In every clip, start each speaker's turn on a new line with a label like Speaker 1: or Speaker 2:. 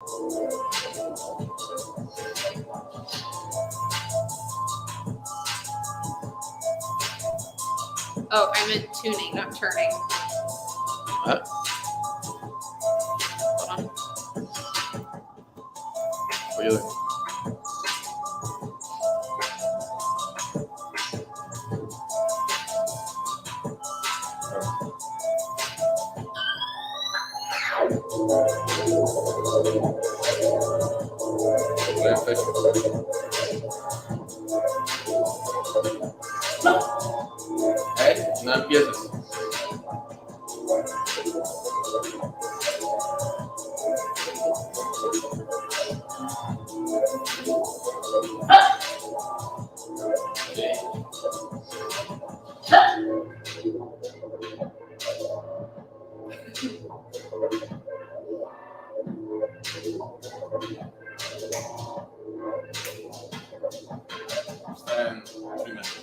Speaker 1: Oh, I meant tuning, not turning.
Speaker 2: Huh?
Speaker 1: Hold on.
Speaker 2: What are you doing? No empieces. Está en 3 minutes.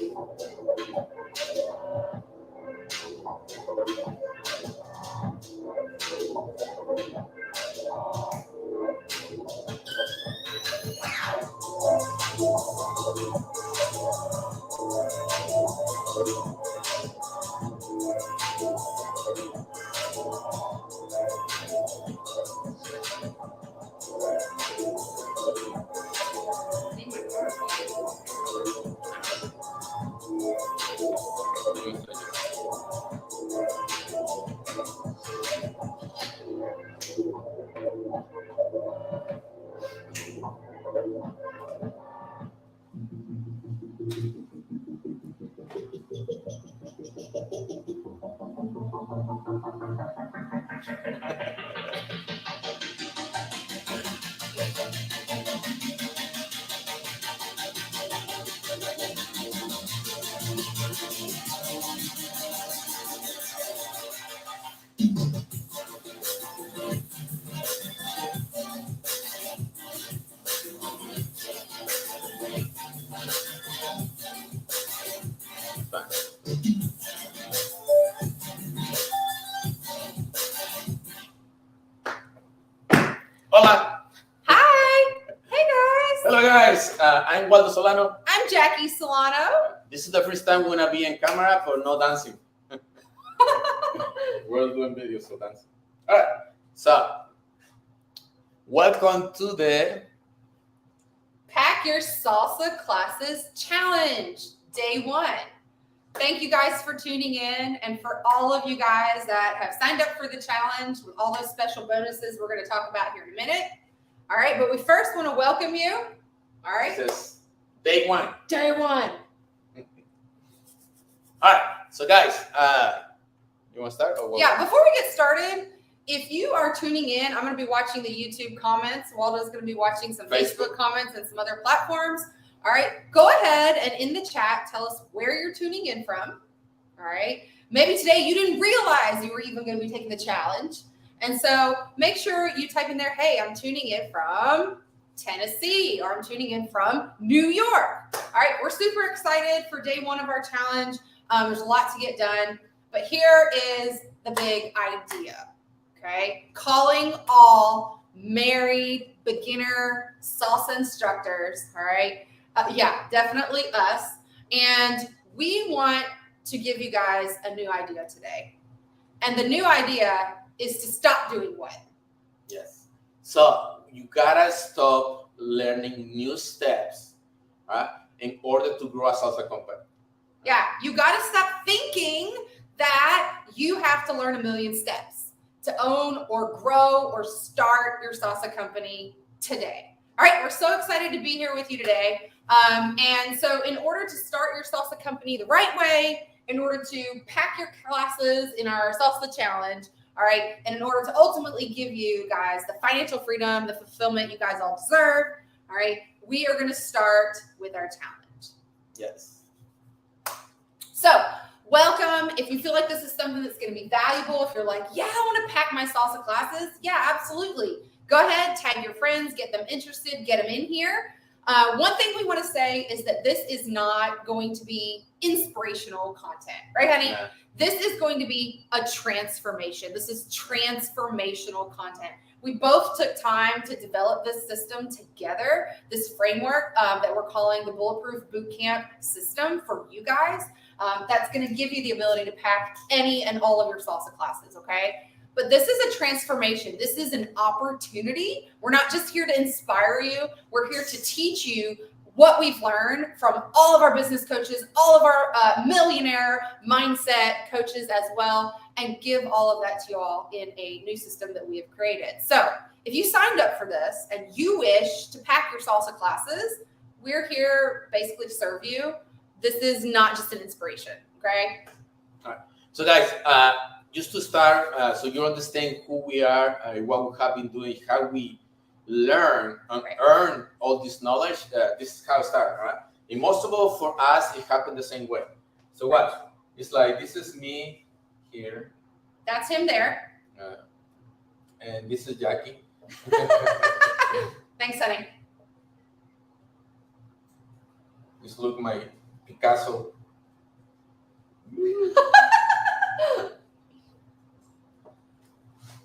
Speaker 2: Hola.
Speaker 1: Hi. Hey, guys.
Speaker 2: Hello, guys. I'm Waldo Solano.
Speaker 1: I'm Jacqui Solano.
Speaker 2: This is the first time we're gonna be in camera for no dancing. We're doing videos, so dancing. All right. So, welcome to the
Speaker 1: Pack Your Salsa Classes Challenge, day 1. Thank you guys for tuning in, and for all of you guys that have signed up for the challenge with all those special bonuses we're going to talk about here in a minute. All right, but we first want to welcome you. All right.
Speaker 2: This is day 1.
Speaker 1: Day 1.
Speaker 2: All right. So, guys, you want to start? Or what?
Speaker 1: Yeah, before we get started, if you are tuning in, I'm going to be watching the YouTube comments. Waldo's going to be watching some Facebook comments and some other platforms. All right, go ahead and in the chat, tell us where you're tuning in from. All right, maybe today you didn't realize you were even going to be taking the challenge. And so make sure you type in there, hey, I'm tuning in from Tennessee, or I'm tuning in from New York. All right, we're super excited for day 1 of our challenge. There's a lot to get done, but here is the big idea, okay? Calling all married beginner salsa instructors, all right? Yeah, definitely us. And we want to give you guys a new idea today. And the new idea is to stop doing what?
Speaker 2: Yes. So you gotta stop learning new steps, right, in order to grow a salsa company.
Speaker 1: Yeah, you gotta stop thinking that you have to learn a million steps to own or grow or start your salsa company today. All right, we're so excited to be here with you today. And so in order to start your salsa company the right way, in order to pack your classes in our salsa challenge, all right, and in order to ultimately give you guys the financial freedom, the fulfillment you guys all deserve, all right, we are going to start with our challenge.
Speaker 2: Yes.
Speaker 1: So welcome. If you feel like this is something that's going to be valuable, if you're like, yeah, I want to pack my salsa classes, yeah, absolutely. Go ahead, tag your friends, get them interested, get them in here. One thing we want to say is that this is not going to be inspirational content, right, honey?
Speaker 2: Yeah.
Speaker 1: This is going to be a transformation. This is transformational content. We both took time to develop this system together, this framework that we're calling the Bulletproof Bootcamp system for you guys. That's going to give you the ability to pack any and all of your salsa classes, okay? But this is a transformation. This is an opportunity. We're not just here to inspire you. We're here to teach you what we've learned from all of our business coaches, all of our millionaire mindset coaches as well, and give all of that to you all in a new system that we have created. So if you signed up for this and you wish to pack your salsa classes, we're here basically to serve you. This is not just an inspiration, okay?
Speaker 2: All right. So guys, just to start, so you understand who we are, what we have been doing, how we learn and earn all this knowledge. This is how it started, right? And most of all, for us, it happened the same way. So what? It's like, this is me here.
Speaker 1: That's him there.
Speaker 2: And this is Jacqui.
Speaker 1: Thanks, honey.
Speaker 2: Just look my Picasso.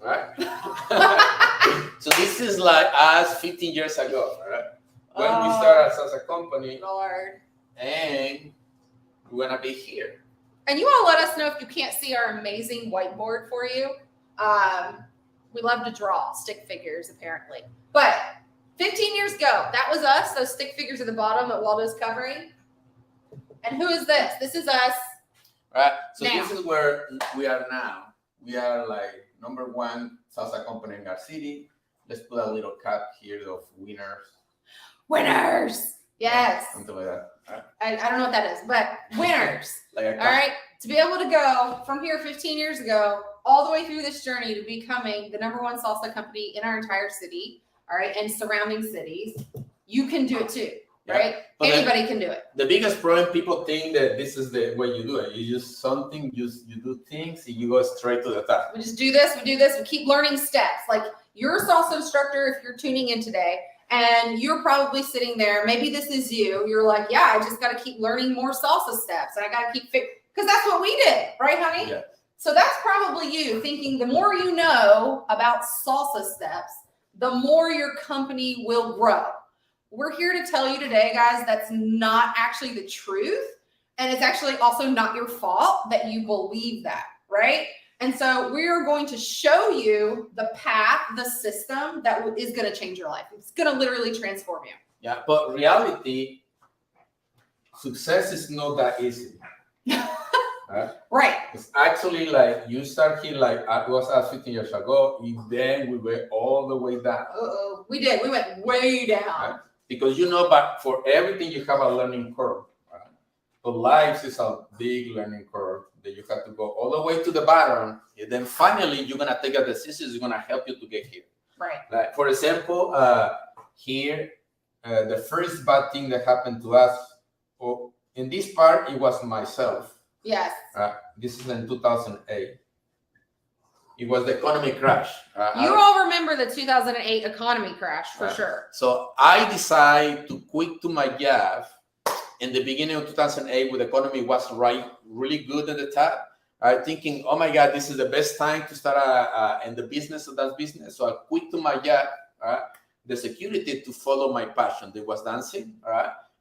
Speaker 2: Right? So this is like us 15 years ago, right? When we started Salsa Company,
Speaker 1: Lord.
Speaker 2: and we're gonna be here.
Speaker 1: And you all let us know if you can't see our amazing whiteboard for you. We love to draw stick figures, apparently. But 15 years ago, that was us. Those stick figures at the bottom that Waldo's covering. And who is this? This is us.
Speaker 2: Right? So
Speaker 1: Now.
Speaker 2: this is where we are now. We are like #1 Salsa Company in our city. Let's put a little cap here of winners.
Speaker 1: Winners. Yes.
Speaker 2: Something like that. Right?
Speaker 1: I don't know what that is, but winners.
Speaker 2: Like a
Speaker 1: All right. To be able to go from here 15 years ago all the way through this journey to becoming the #1 salsa company in our entire city, all right, and surrounding cities, you can do it too, right?
Speaker 2: But
Speaker 1: anybody can do it.
Speaker 2: The biggest problem, people think that this is the way you do it. You use something, you do things, and you go straight to the top.
Speaker 1: We just do this, we keep learning steps. Like you're a salsa instructor if you're tuning in today, and you're probably sitting there, maybe this is you, you're like, yeah, I just got to keep learning more salsa steps, and I got to keep because that's what we did, right, honey?
Speaker 2: Yeah.
Speaker 1: So that's probably you thinking the more you know about salsa steps, the more your company will grow. We're here to tell you today, guys, that's not actually the truth. And it's actually also not your fault that you believe that, right? And so we're going to show you the path, the system that is going to change your life. It's going to literally transform you.
Speaker 2: Yeah, but reality, success is not that easy.
Speaker 1: Right.
Speaker 2: It's actually like you start here like I was 15 years ago, and then we went all the way down.
Speaker 1: We did. We went way down.
Speaker 2: Right? Because but for everything you have a learning curve. Right? But life is a big learning curve that you have to go all the way to the bottom, and then finally you're gonna take a decision that's gonna help you to get here.
Speaker 1: Right.
Speaker 2: Like for example, here, the first bad thing that happened to us, in this part, it was myself.
Speaker 1: Yes.
Speaker 2: This is in 2008. It was the economy crash.
Speaker 1: You all remember the 2008 economy crash for sure.
Speaker 2: So I decided to quit to my job in the beginning of 2008 when the economy was really good at the top. Thinking, oh my God, this is the best time to start in the business of that business. So I quit to my job, the security to follow my passion. That was dancing,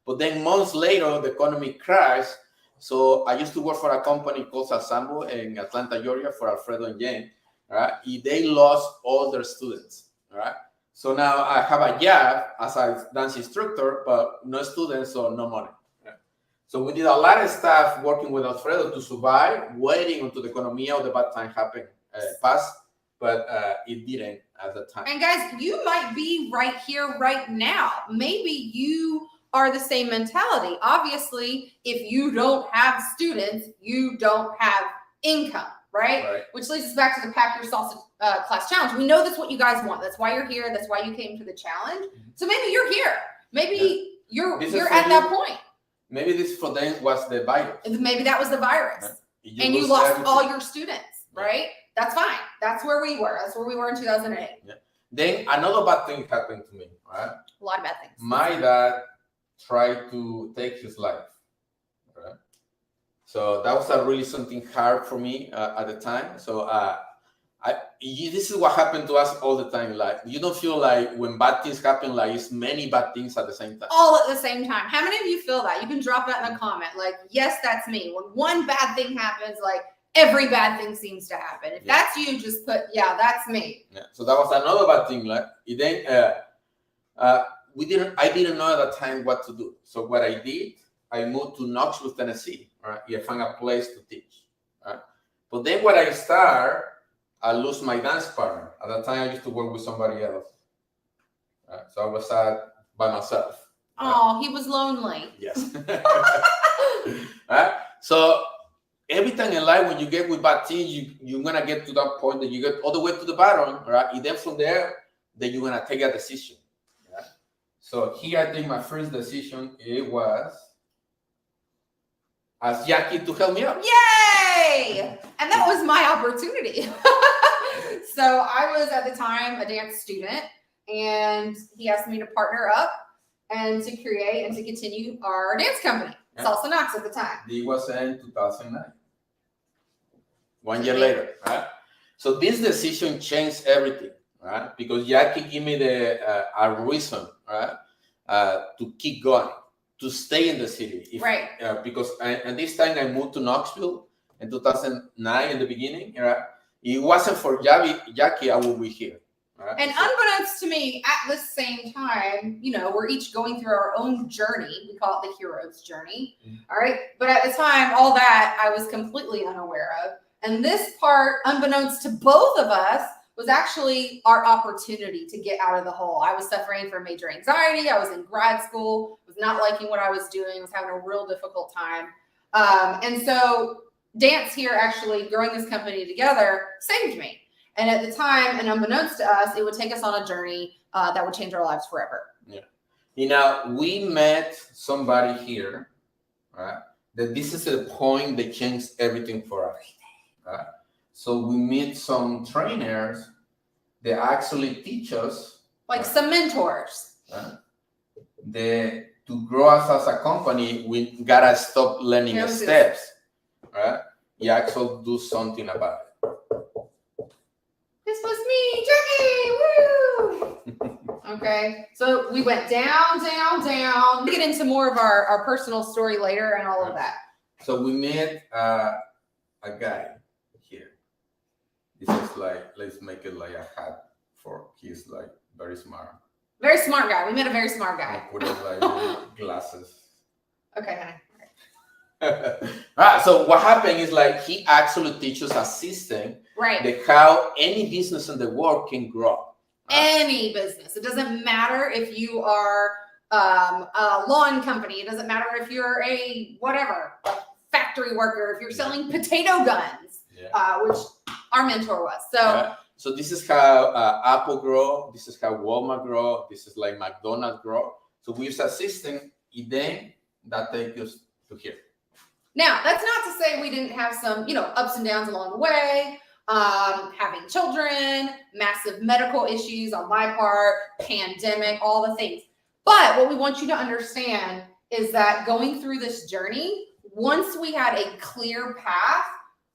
Speaker 2: But then months later, the economy crashed. So I used to work for a company called Salsa in Atlanta, Georgia, for Alfredo and Jane. They lost all their students. So now I have a job as a dance instructor, but no students, so no money. So we did a lot of stuff working with Alfredo to survive, waiting until the economy of the bad time happened, passed, but it didn't at the time.
Speaker 1: And guys, you might be right here, right now. Maybe you are the same mentality. Obviously, if you don't have students, you don't have income, right? Which leads us back to the Pack Your Salsa Class Challenge. We know that's what you guys want. That's why you're here. That's why you came to the challenge. So maybe you're here. Maybe you're at that point.
Speaker 2: Maybe this for them was the virus.
Speaker 1: Maybe that was the virus.
Speaker 2: And
Speaker 1: you lost all your students, right? That's fine. That's where we were. That's where we were in 2008.
Speaker 2: Yeah. Then another bad thing happened to me, right?
Speaker 1: A lot of bad things.
Speaker 2: My dad tried to take his life, So that was really something hard for me at the time. So This is what happened to us all the time. Like, you don't feel like when bad things happen, like it's many bad things at the same time.
Speaker 1: All at the same time. How many of you feel that? You can drop that in a comment. Like, yes, that's me. When one bad thing happens, like every bad thing seems to happen. If that's you, just put, yeah, that's me.
Speaker 2: Yeah. So that was another bad thing. Like, then I didn't know at the time what to do. So what I did, I moved to Knoxville, Tennessee. Right, I found a place to teach. Right, but then when I started, I lost my dance partner. At that time, I used to work with somebody else. Right, so I was by myself.
Speaker 1: Oh, right? He was lonely.
Speaker 2: Yes. Right, so every time in life, when you get with bad things, you're gonna get to that point that you get all the way to the bottom, right? And then from there, then you're gonna take a decision. Right? So here, I think my first decision it was ask Jacqui to help me out.
Speaker 1: Yay! And that was my opportunity. So I was at the time a dance student, and he asked me to partner up and to create and to continue our dance company, Salsa Knox at the time.
Speaker 2: It was in 2009. 1 year later, right? So this decision changed everything, right? Because Jacqui gave me a reason, right, to keep going, to stay in the city.
Speaker 1: Right.
Speaker 2: Because and this time I moved to Knoxville in 2009 in the beginning, right? It wasn't for Jacqui, I would be here. Right?
Speaker 1: And unbeknownst to me, at the same time, you know, we're each going through our own journey. We call it the hero's journey. All right. But at the time, all that I was completely unaware of. And this part, unbeknownst to both of us, was actually our opportunity to get out of the hole. I was suffering from major anxiety. I was in grad school, was not liking what I was doing, was having a real difficult time. And so dance here, actually growing this company together, saved me. And at the time, and unbeknownst to us, it would take us on a journey that would change our lives forever.
Speaker 2: Yeah. You know, we met somebody here, right? That this is the point that changed everything for us. Right? So we meet some trainers that actually teach us,
Speaker 1: like some mentors.
Speaker 2: Right? To grow us as a company, we gotta stop learning steps. Right? You actually do something about it.
Speaker 1: This was me, Jacqui. Woo! Okay, so we went down, down, down. We'll get into more of our personal story later and all of that.
Speaker 2: So we met a guy here. This is like, let's make it like a hat for, he's like very smart.
Speaker 1: Very smart guy. We met a very smart guy.
Speaker 2: Put it like glasses.
Speaker 1: Okay, honey.
Speaker 2: Right. So what happened is like he actually teaches a system,
Speaker 1: right,
Speaker 2: that how any business in the world can grow. Right?
Speaker 1: Any business. It doesn't matter if you are a lawn company. It doesn't matter if you're a whatever, a factory worker. If you're selling potato guns, which our mentor was. So.
Speaker 2: So this is how Apple grow. This is how Walmart grow. This is like McDonald's grow. So we use a system, and then that takes us to here.
Speaker 1: Now, that's not to say we didn't have some, you know, ups and downs along the way. Having children, massive medical issues on my part, pandemic, all the things. But what we want you to understand is that going through this journey, once we had a clear path,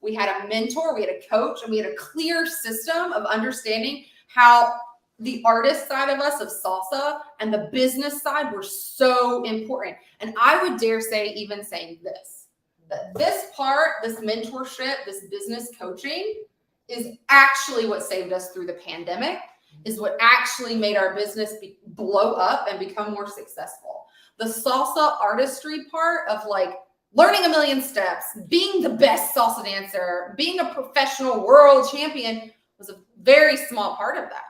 Speaker 1: we had a mentor, we had a coach, and we had a clear system of understanding how the artist side of us of salsa and the business side were so important. And I would dare say, even saying this, that this part, this mentorship, this business coaching is actually what saved us through the pandemic, is what actually made our business blow up and become more successful. The salsa artistry part of like learning a million steps, being the best salsa dancer, being a professional world champion was a very small part of that.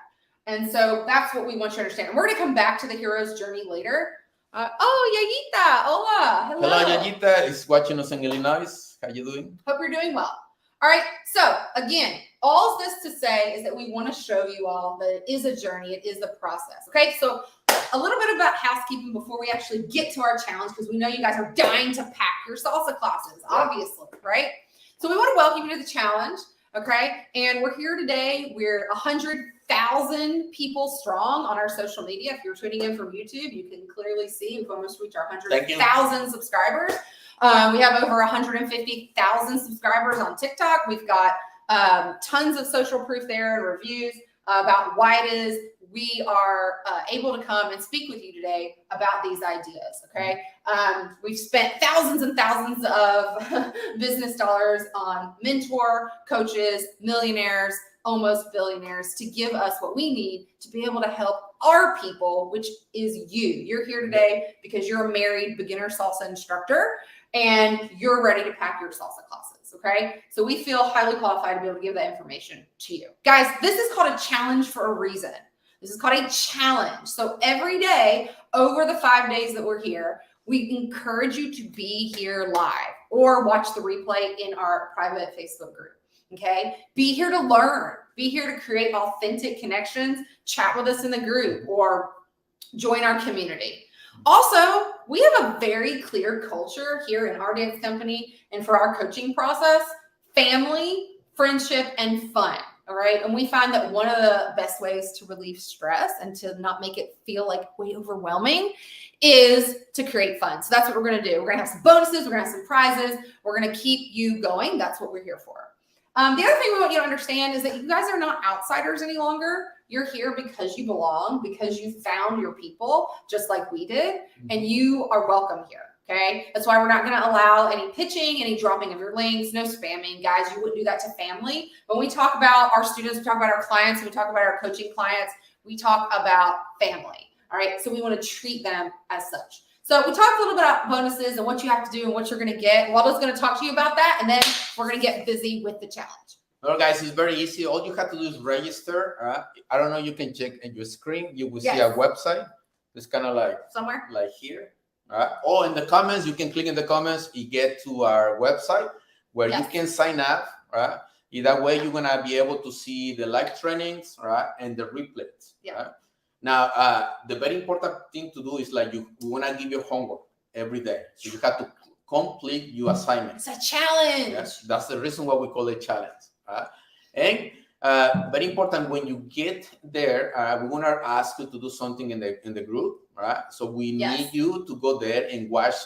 Speaker 1: And so that's what we want you to understand. And we're going to come back to the hero's journey later. Yayita, hola, hello.
Speaker 2: Hello, Yayita is watching us in Illinois. How you doing?
Speaker 1: Hope you're doing well. All right. So again, all this to say is that we want to show you all that it is a journey. It is a process. Okay. So a little bit about housekeeping before we actually get to our challenge, because we know you guys are dying to pack your salsa classes, obviously, right? So we want to welcome you to the challenge, okay? And we're here today. We're 100,000 people strong on our social media. If you're tuning in from YouTube, you can clearly see we've almost reached our 100,000 subscribers. We have over 150,000 subscribers on TikTok. We've got tons of social proof there and reviews about why it is we are able to come and speak with you today about these ideas, okay? We've spent thousands and thousands of business dollars on mentor, coaches, millionaires, almost billionaires to give us what we need to be able to help our people, which is you. You're here today because you're a married beginner salsa instructor and you're ready to pack your salsa classes, okay? So we feel highly qualified to be able to give that information to you. Guys, this is called a challenge for a reason. This is called a challenge. So every day over the 5 days that we're here, we encourage you to be here live or watch the replay in our private Facebook group. Okay, be here to learn, be here to create authentic connections, chat with us in the group or join our community. Also, we have a very clear culture here in our dance company and for our coaching process: family, friendship, and fun. All right. And we find that one of the best ways to relieve stress and to not make it feel like way overwhelming is to create fun. So that's what we're going to do. We're going to have some bonuses. We're going to have some prizes. We're going to keep you going. That's what we're here for. The other thing we want you to understand is that you guys are not outsiders any longer. You're here because you belong, because you found your people just like we did, and you are welcome here. Okay. That's why we're not going to allow any pitching, any dropping of your links, no spamming. Guys, you wouldn't do that to family. When we talk about our students, we talk about our clients, we talk about our coaching clients, we talk about family. All right. So we want to treat them as such. So we talked a little bit about bonuses and what you have to do and what you're going to get. Waldo's going to talk to you about that, and then we're going to get busy with the challenge.
Speaker 2: Well, guys, it's very easy. All you have to do is register. I don't know. You can check in your screen. You will see a website. It's kind of like
Speaker 1: somewhere
Speaker 2: like here. Or in the comments, you can click in the comments. You get to our website where you can sign up. Right. That way, you're going to be able to see the live trainings, right, and the replays.
Speaker 1: Yeah.
Speaker 2: Right? Now, the very important thing to do is like we want to give you homework every day. So you have to complete your assignment.
Speaker 1: It's a challenge.
Speaker 2: Yes, that's the reason why we call it challenge. And very important, when you get there, we want to ask you to do something in the group. Right? So we need you to go there and watch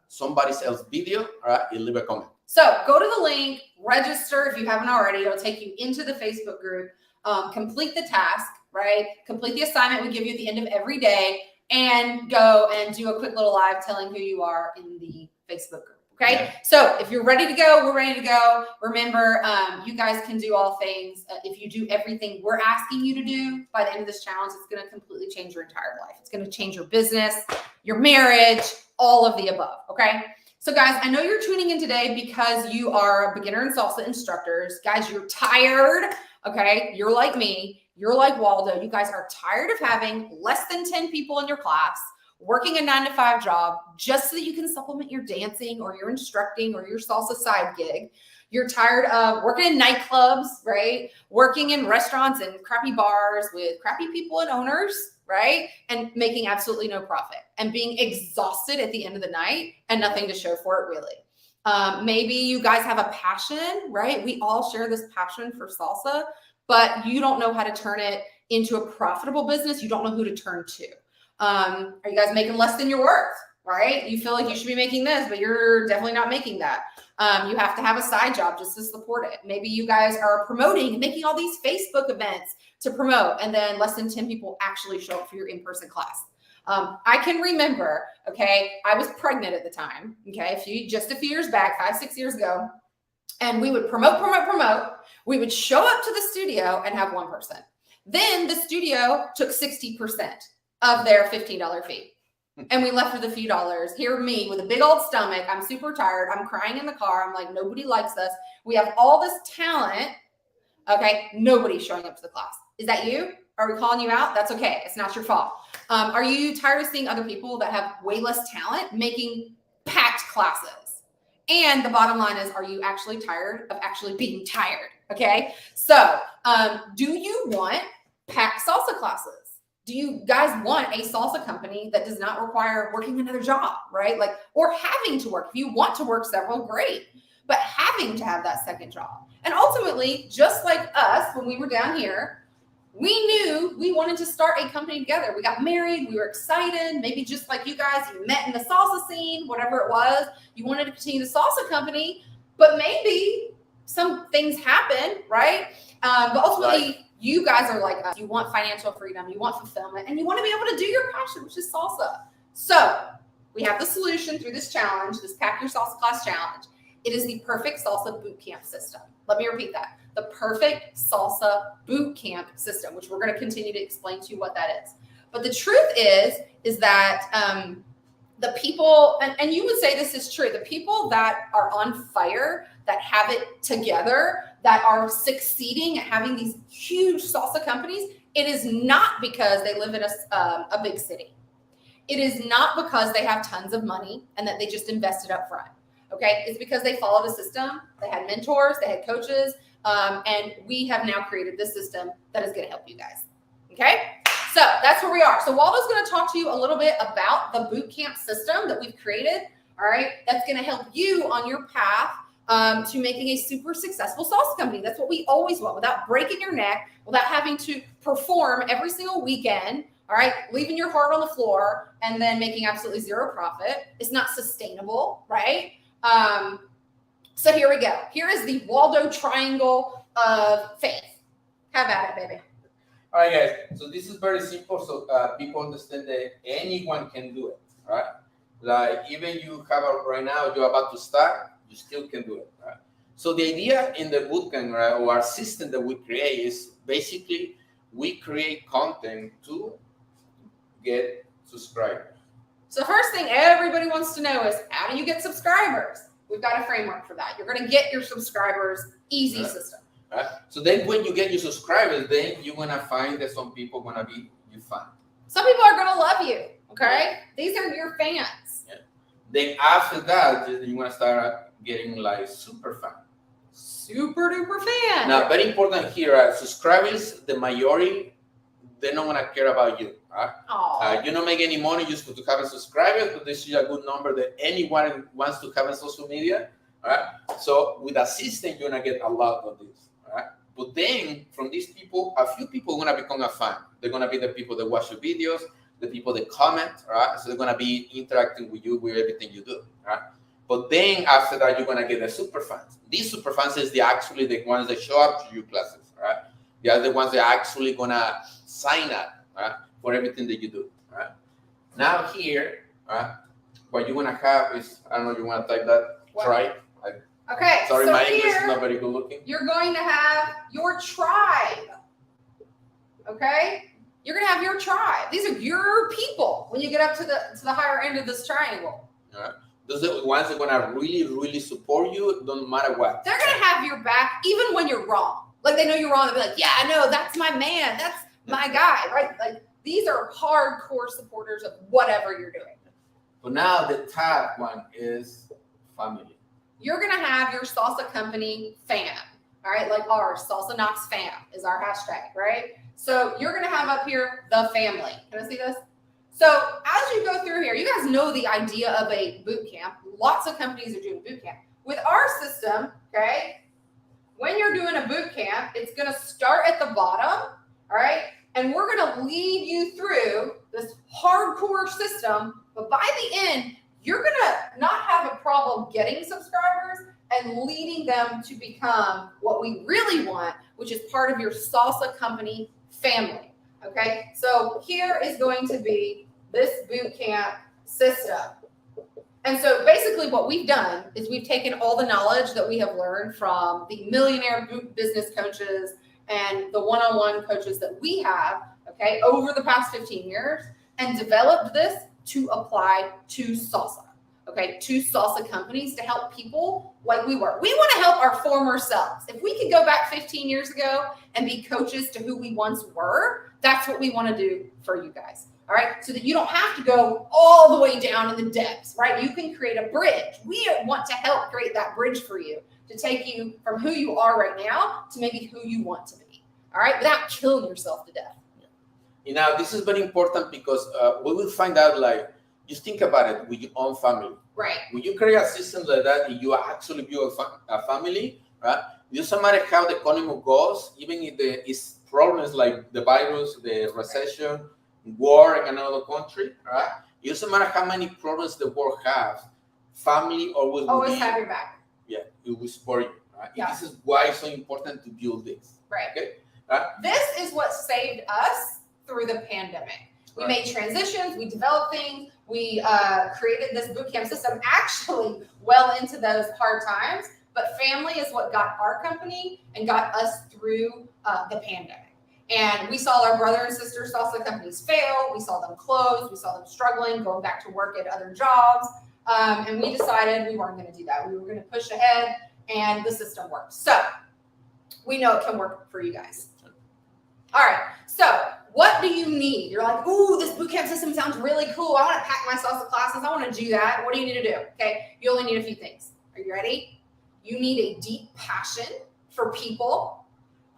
Speaker 2: somebody else's video, right, and leave a comment.
Speaker 1: So go to the link, register if you haven't already. It'll take you into the Facebook group. Complete the task. Right? Complete the assignment we give you at the end of every day and go and do a quick little live telling who you are in the Facebook group. Okay. Yeah. So if you're ready to go, we're ready to go. Remember, you guys can do all things. If you do everything we're asking you to do by the end of this challenge, it's going to completely change your entire life. It's going to change your business, your marriage, all of the above. Okay. So guys, I know you're tuning in today because you are beginner and salsa instructors. Guys, you're tired. Okay. You're like me. You're like Waldo. You guys are tired of having less than 10 people in your class, working a 9-to-5 job just so that you can supplement your dancing or your instructing or your salsa side gig. You're tired of working in nightclubs, right? Working in restaurants and crappy bars with crappy people and owners, right? And making absolutely no profit and being exhausted at the end of the night and nothing to show for it really. Maybe you guys have a passion, right? We all share this passion for salsa, but you don't know how to turn it into a profitable business. You don't know who to turn to. Are you guys making less than your worth, right? You feel like you should be making this, but you're definitely not making that. You have to have a side job just to support it. Maybe you guys are promoting and making all these Facebook events to promote, and then less than 10 people actually show up for your in-person class. I can remember, okay, I was pregnant at the time, okay, just a few years back, 5-6 years ago, and we would promote. We would show up to the studio and have one person. Then the studio took 60% of their $15 fee. And we left with a few dollars. Here, me with a big old stomach. I'm super tired. I'm crying in the car. I'm like, nobody likes us. We have all this talent. Okay, nobody's showing up to the class. Is that you? Are we calling you out? That's okay. It's not your fault. Are you tired of seeing other people that have way less talent making packed classes? And the bottom line is, are you actually tired of actually being tired? Okay. So, do you want packed salsa classes? Do you guys want a salsa company that does not require working another job, right? Like, or having to work. If you want to work several, great, but having to have that second job. And ultimately, just like us, when we were down here, we knew we wanted to start a company together. We got married. We were excited. Maybe just like you guys, you met in the salsa scene, whatever it was. You wanted to continue the salsa company, but maybe some things happen, right? But ultimately, you guys are like us. You want financial freedom, you want fulfillment, and you want to be able to do your passion, which is salsa. So we have the solution through this challenge, this Pack Your Salsa Class challenge. It is the perfect salsa boot camp system. Let me repeat that. The perfect salsa boot camp system, which we're going to continue to explain to you what that is. But the truth is that the people, and you would say this is true, the people that are on fire, that have it together, that are succeeding at having these huge salsa companies, it is not because they live in a big city. It is not because they have tons of money and that they just invested up front. Okay, it's because they followed a system, they had mentors, they had coaches, and we have now created this system that is going to help you guys. Okay, so that's where we are. So Waldo's going to talk to you a little bit about the boot camp system that we've created. All right, that's going to help you on your path to making a super successful salsa company. That's what we always want, without breaking your neck, without having to perform every single weekend. All right, leaving your heart on the floor and then making absolutely zero profit. It's not sustainable, right? So here we go. Here is the Waldo Triangle of faith. Have at it, baby.
Speaker 2: All right, guys. So this is very simple, so people understand that anyone can do it. All right, like even you have right now, you're about to start, you still can do it. Right? So the idea in the bootcamp, right, or our system that we create is basically we create content to get subscribers.
Speaker 1: So first thing everybody wants to know is, how do you get subscribers? We've got a framework for that. You're going to get your subscribers, easy system.
Speaker 2: Right? So then when you get your subscribers, then you're going to find that some people are going to be your fan.
Speaker 1: Some people are going to love you, okay? These are your fans.
Speaker 2: Yeah. Then after that, you're going to start getting like super fan.
Speaker 1: Super duper fan.
Speaker 2: Now, very important here, subscribers, the majority, they're not going to care about you. Right? You don't make any money just to have a subscriber, but this is a good number that anyone wants to have on social media. Right? So with a system, you're going to get a lot of this. Right? But then from these people, a few people are going to become a fan. They're going to be the people that watch your videos, the people that comment. Right? So they're going to be interacting with you with everything you do. Right? But then after that, you're going to get the super fans. These super fans is actually the ones that show up to your classes. Right? They are the ones that are actually going to sign up. Right? For everything that you do, right? Now here, right, what you want to have is, I don't know, you want to type that, try.
Speaker 1: Okay,
Speaker 2: sorry,
Speaker 1: so
Speaker 2: my
Speaker 1: here,
Speaker 2: English is not very good looking.
Speaker 1: You're going to have your tribe, okay? You're going to have your tribe. These are your people when you get up to the higher end of this triangle.
Speaker 2: All right. Those are the ones that are going to really, really support you, no matter what.
Speaker 1: They're going to have your back even when you're wrong. Like, they know you're wrong. They'll be like, yeah, I know, that's my man. That's my guy, right? Like, these are hardcore supporters of whatever you're doing.
Speaker 2: But now the top one is family.
Speaker 1: You're going to have your salsa company fam, all right? Like ours, Salsa Knox fam is our hashtag, right? So you're going to have up here the family. Can I see this? So as you go through here, you guys know the idea of a boot camp. Lots of companies are doing boot camp. With our system, okay, when you're doing a boot camp, it's going to start at the bottom, all right? And we're going to lead you through this hardcore system. But by the end, you're going to not have a problem getting subscribers and leading them to become what we really want, which is part of your salsa company family. Okay, so here is going to be this boot camp system. And so basically what we've done is we've taken all the knowledge that we have learned from the millionaire business coaches and the one-on-one coaches that we have, okay, over the past 15 years, and developed this to apply to salsa, okay, to salsa companies to help people like we were. We want to help our former selves. If we could go back 15 years ago and be coaches to who we once were, that's what we want to do for you guys, all right, so that you don't have to go all the way down in the depths, right? You can create a bridge. We want to help create that bridge for you to take you from who you are right now to maybe who you want to be, all right, without killing yourself to death.
Speaker 2: You know, this is very important because we will find out, like, just think about it with your own family.
Speaker 1: Right.
Speaker 2: When you create a system like that, and you actually build a family, right? It doesn't matter how the economy goes, even if there is problems like the virus, the recession, war in another country, right? It doesn't matter how many problems the world has, family always
Speaker 1: have your back.
Speaker 2: Yeah, it will support you. Right?
Speaker 1: Yeah.
Speaker 2: And this is why it's so important to build this.
Speaker 1: Right.
Speaker 2: Okay.
Speaker 1: This is what saved us through the pandemic. We made transitions, we developed things, we created this bootcamp system actually well into those hard times. But family is what got our company and got us through the pandemic. And we saw our brother and sister salsa companies fail. We saw them close. We saw them struggling, going back to work at other jobs. And we decided we weren't going to do that. We were going to push ahead, and the system worked. So we know it can work for you guys. All right. So what do you need? You're like, ooh, this bootcamp system sounds really cool. I want to pack my salsa classes. I want to do that. What do you need to do? Okay. You only need a few things. Are you ready? You need a deep passion for people.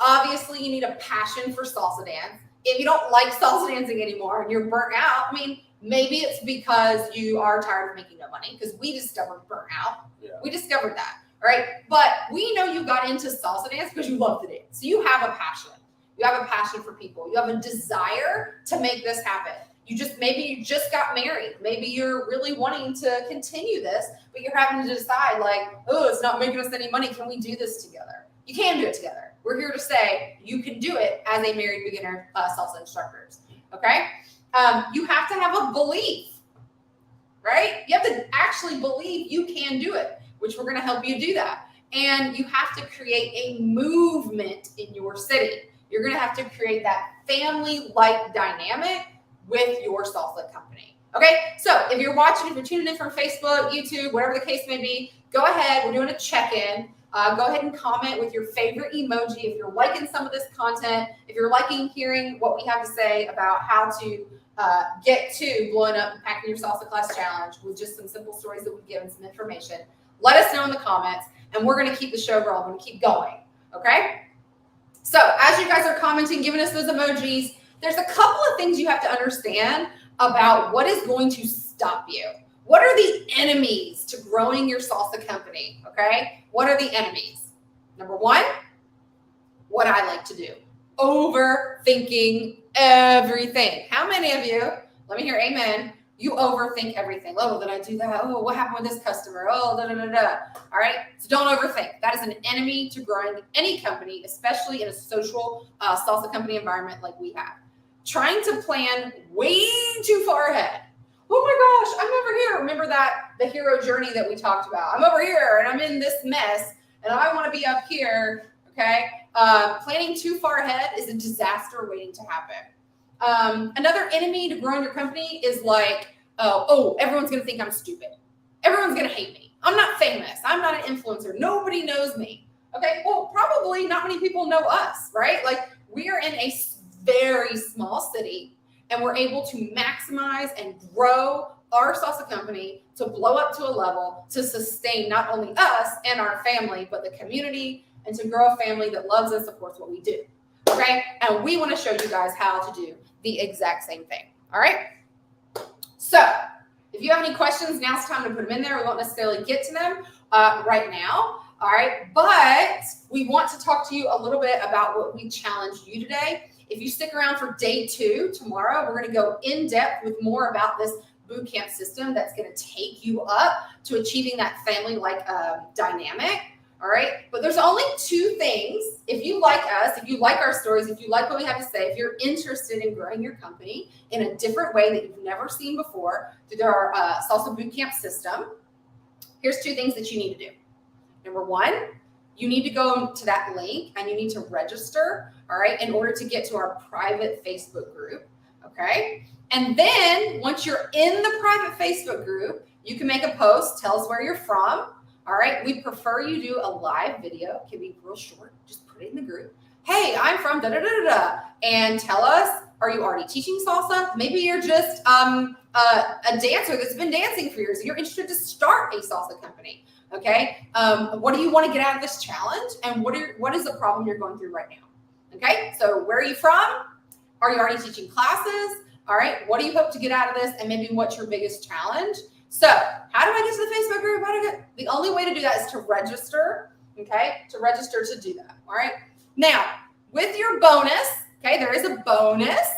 Speaker 1: Obviously, you need a passion for salsa dance. If you don't like salsa dancing anymore and you're burnt out, I mean, maybe it's because you are tired of making no money, because we discovered burnout. Yeah. We discovered that, right? But we know you got into salsa dance because you love to dance. So you have a passion. You have a passion for people. You have a desire to make this happen. Maybe you just got married. Maybe you're really wanting to continue this, but you're having to decide like, oh, it's not making us any money. Can we do this together? You can do it together. We're here to say you can do it as a married beginner salsa instructors. Okay. You have to have a belief, right? You have to actually believe you can do it, which we're going to help you do that. And you have to create a movement in your city. You're going to have to create that family-like dynamic with your salsa company. Okay, so if you're watching, if you're tuning in from Facebook, YouTube, whatever the case may be, go ahead. We're doing a check-in. Go ahead and comment with your favorite emoji if you're liking some of this content, if you're liking hearing what we have to say about how to get to blowing up and packing your salsa class challenge with just some simple stories that we've given, some information. Let us know in the comments, and we're going to keep the show rolling. We're going to keep going, okay? So as you guys are commenting, giving us those emojis, there's a couple of things you have to understand about what is going to stop you. What are the enemies to growing your salsa company, okay? What are the enemies? Number one, what I like to do, overthinking everything. How many of you, let me hear amen, you overthink everything. Oh, did I do that? Oh, what happened with this customer? Oh, da, da, da, da. All right. So don't overthink. That is an enemy to growing any company, especially in a social salsa company environment like we have. Trying to plan way too far ahead. Oh my gosh, I'm over here. Remember the hero journey that we talked about? I'm over here and I'm in this mess and I want to be up here. Okay. Planning too far ahead is a disaster waiting to happen. Another enemy to growing your company is like, oh, everyone's going to think I'm stupid. Everyone's going to hate me. I'm not famous. I'm not an influencer. Nobody knows me. Okay. Well, probably not many people know us, right? Like we are in a very small city and we're able to maximize and grow our salsa company to blow up to a level to sustain not only us and our family, but the community, and to grow a family that loves and supports what we do. Okay. And we want to show you guys how to do the exact same thing. All right. So if you have any questions, now's the time to put them in there. We won't necessarily get to them right now. All right. But we want to talk to you a little bit about what we challenged you today. If you stick around for day 2 tomorrow, we're going to go in depth with more about this bootcamp system that's going to take you up to achieving that family-like dynamic. All right. But there's only 2 things. If you like us, if you like our stories, if you like what we have to say, if you're interested in growing your company in a different way that you've never seen before through our Salsa Bootcamp system, here's 2 things that you need to do. Number 1, you need to go to that link and you need to register, all right, in order to get to our private Facebook group, okay? And then once you're in the private Facebook group, you can make a post, tell us where you're from. All right, we prefer you do a live video. It can be real short. Just put it in the group. Hey, I'm from da-da-da-da-da. And tell us, are you already teaching salsa? Maybe you're just a dancer that's been dancing for years and you're interested to start a salsa company, okay? What do you want to get out of this challenge? And what is the problem you're going through right now? Okay, so where are you from? Are you already teaching classes? All right, what do you hope to get out of this? And maybe what's your biggest challenge? So how do I get to the Facebook group? The only way to do that is to register, okay? To register to do that, all right? Now, with your bonus, okay, there is a bonus,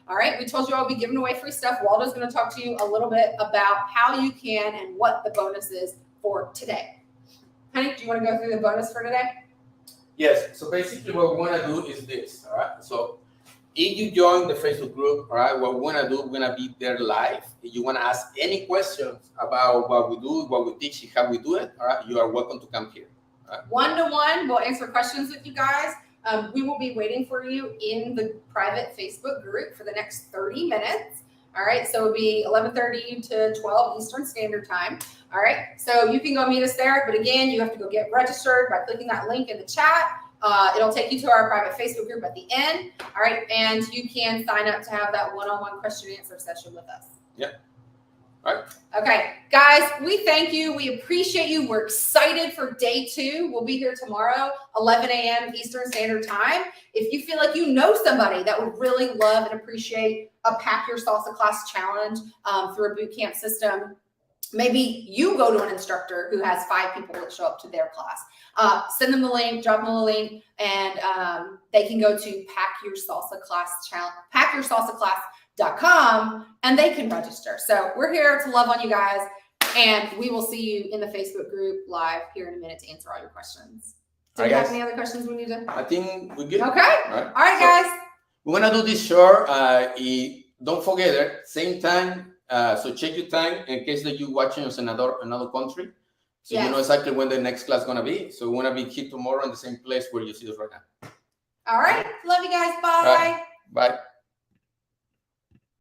Speaker 1: all right? We told you I'll be giving away free stuff. Waldo's going to talk to you a little bit about how you can and what the bonus is for today. Honey, do you want to go through the bonus for today?
Speaker 2: Yes. So basically, what we want to do is this. All right. So if you join the Facebook group, all right, what we're gonna do, we're gonna be there live. If you want to ask any questions about what we do, what we teach, how we do it, all right, you are welcome to come here. Right?
Speaker 1: One-to-one, we'll answer questions with you guys. We will be waiting for you in the private Facebook group for the next 30 minutes. All right, so it'll be 11:30 to 12 Eastern Standard Time. All right, so you can go meet us there. But again, you have to go get registered by clicking that link in the chat. It'll take you to our private Facebook group at the end. All right, and you can sign up to have that one-on-one question and answer session with us.
Speaker 2: Yep. All right.
Speaker 1: Okay, guys, we thank you. We appreciate you. We're excited for day 2. We'll be here tomorrow, 11 a.m. Eastern Standard Time. If you feel like you know somebody that would really love and appreciate a Pack Your Salsa Class challenge through a boot camp system, maybe you go to an instructor who has 5 people that show up to their class. Send them the link, drop them the link, and they can go to Pack Your Salsa Class challenge, packyoursalsaclass.com, and they can register. So we're here to love on you guys, and we will see you in the Facebook group live here in a minute to answer all your questions. Do you have any other questions we need to?
Speaker 2: I think we're good.
Speaker 1: Okay. All right, guys.
Speaker 2: We're gonna do this short. Don't forget it. Same time. So check your time in case that you're watching us in another country. So you know exactly when the next class is gonna be. So we're gonna be here tomorrow in the same place where you see us right now.
Speaker 1: All right. Love you guys. Bye.
Speaker 2: All right. Bye.